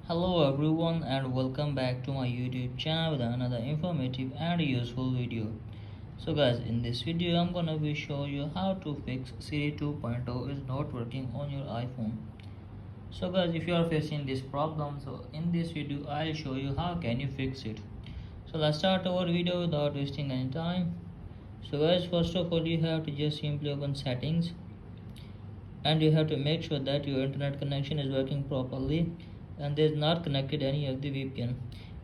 Hello everyone and welcome back to my YouTube channel with another informative and useful video. So guys, in this video I'm gonna be show you how to fix Siri 2.0 is not working on your iPhone. So guys, if you are facing this problem, so in this video I'll show you how can you fix it. So let's start our video without wasting any time. So guys, first of all you have to just simply open settings and you have to make sure that your internet connection is working properly and there is not connected any of the VPN.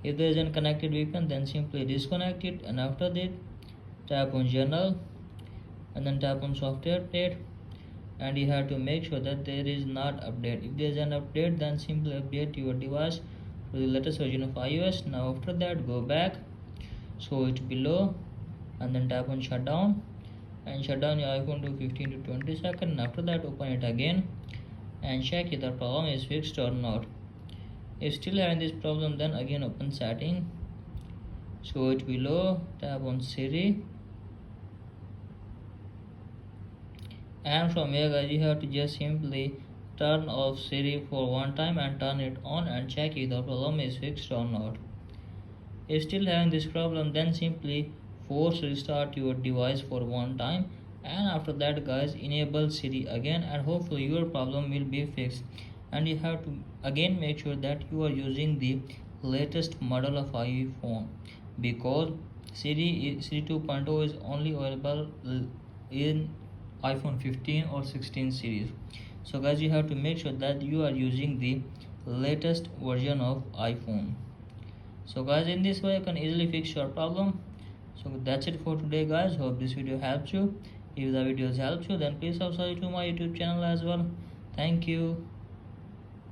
If there is a connected VPN, then simply disconnect it, and after that tap on general and then tap on software update, and you have to make sure that there is not update. If there is an update, then simply update your device to the latest version of iOS. Now after that go back, show it below, and then tap on shutdown and shut down your iPhone to 15 to 20 seconds. After that open it again and check if the problem is fixed or not. If still having this problem, then again open setting, show it below, tap on Siri, and from here guys you have to just simply turn off Siri for one time and turn it on and check if the problem is fixed or not. If still having this problem, then simply force restart your device for one time, and after that guys enable Siri again, and hopefully your problem will be fixed. And you have to again make sure that you are using the latest model of iPhone, because Siri 2.0 is only available in iPhone 15 or 16 series. So guys, you have to make sure that you are using the latest version of iPhone. So guys, in this way you can easily fix your problem. So that's it for today guys. Hope this video helps you. If the videos helps you, then please subscribe to my YouTube channel as well. Thank you.